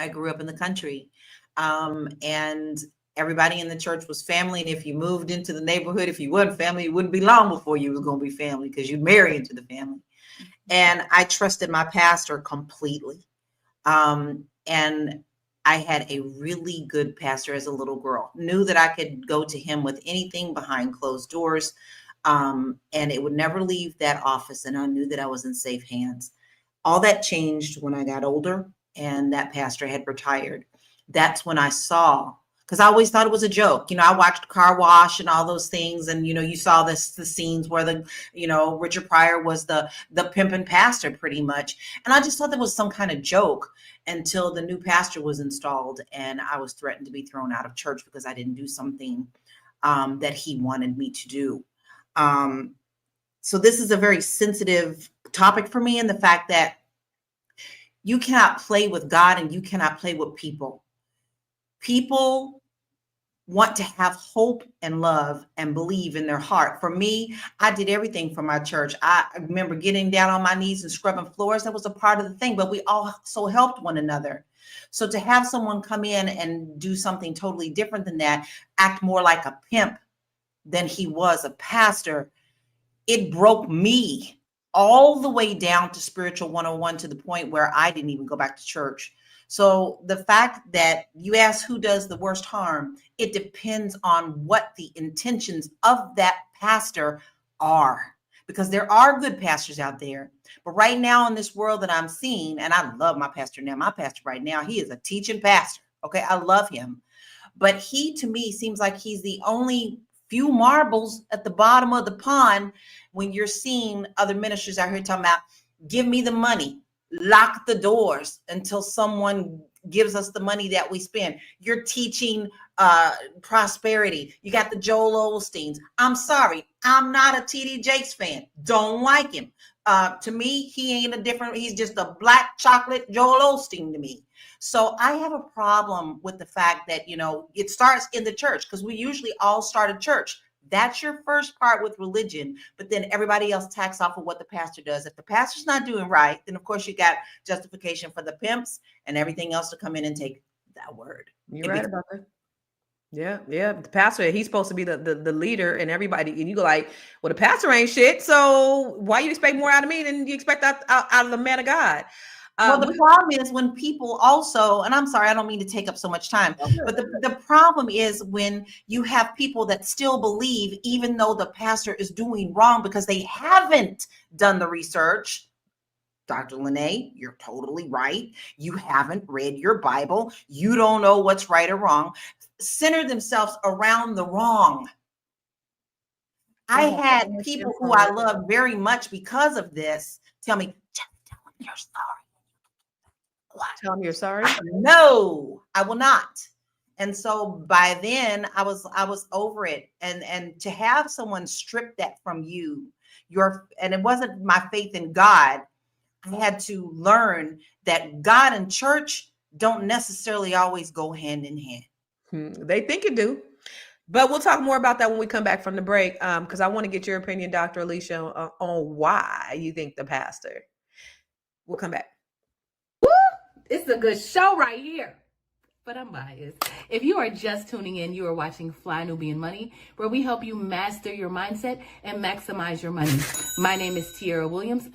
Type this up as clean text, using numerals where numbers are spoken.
I grew up in the country. And everybody in the church was family. And if you moved into the neighborhood, if you weren't family, it wouldn't be long before you was going to be family because you'd marry into the family. And I trusted my pastor completely. And I had a really good pastor as a little girl, knew that I could go to him with anything behind closed doors. And it would never leave that office. And I knew that I was in safe hands. All that changed when I got older and that pastor had retired. That's when I saw, because I always thought it was a joke. I watched Car Wash and all those things. And, you saw the scenes where Richard Pryor was the pimping pastor pretty much. And I just thought that was some kind of joke until the new pastor was installed. And I was threatened to be thrown out of church because I didn't do something that he wanted me to do. So this is a very sensitive topic for me, and the fact that you cannot play with God and you cannot play with people. People want to have hope and love and believe in their heart. For me, I did everything for my church. I remember getting down on my knees and scrubbing floors. That was a part of the thing, but we also helped one another. So to have someone come in and do something totally different than that, act more like a pimp than he was a pastor, it broke me all the way down to spiritual 101 to the point where I didn't even go back to church. So the fact that you ask who does the worst harm, it depends on what the intentions of that pastor are, because there are good pastors out there. But right now in this world that I'm seeing, and I love my pastor now, my pastor right now, he is a teaching pastor. Okay. I love him, but he, to me, seems like he's the only few marbles at the bottom of the pond when you're seeing other ministers out here talking about, give me the money, lock the doors until someone gives us the money that we spend. You're teaching prosperity. You got the Joel Osteens. I'm sorry, I'm not a TD Jakes fan. Don't like him. To me, he ain't he's just a black chocolate Joel Osteen to me. So I have a problem with the fact that, it starts in the church, because we usually all start a church. That's your first part with religion, but then everybody else tacks off of what the pastor does. If the pastor's not doing right, then of course you got justification for the pimps and everything else to come in and take that word. You're right about that. Yeah. The pastor, he's supposed to be the leader, and everybody, and you go like, well, the pastor ain't shit. So why you expect more out of me than you expect out of the man of God? Well, the problem is when people also, and I'm sorry, I don't mean to take up so much time, but the problem is when you have people that still believe, even though the pastor is doing wrong because they haven't done the research. Dr. Lene, you're totally right. You haven't read your Bible. You don't know what's right or wrong. Center themselves around the wrong. I had people who I love very much because of this tell me, just tell them you're sorry. Tell them you're sorry? No, I will not. And so by then I was over it. And to have someone strip that from you, and it wasn't my faith in God. I had to learn that God and church don't necessarily always go hand in hand. They think it do. But we'll talk more about that when we come back from the break, because I want to get your opinion, Dr. Alicia, on why you think the pastor. We'll come back. Woo! It's a good show right here. But I'm biased. If you are just tuning in, you are watching Fly Nubian Money, where we help you master your mindset and maximize your money. My name is Tiara Williams.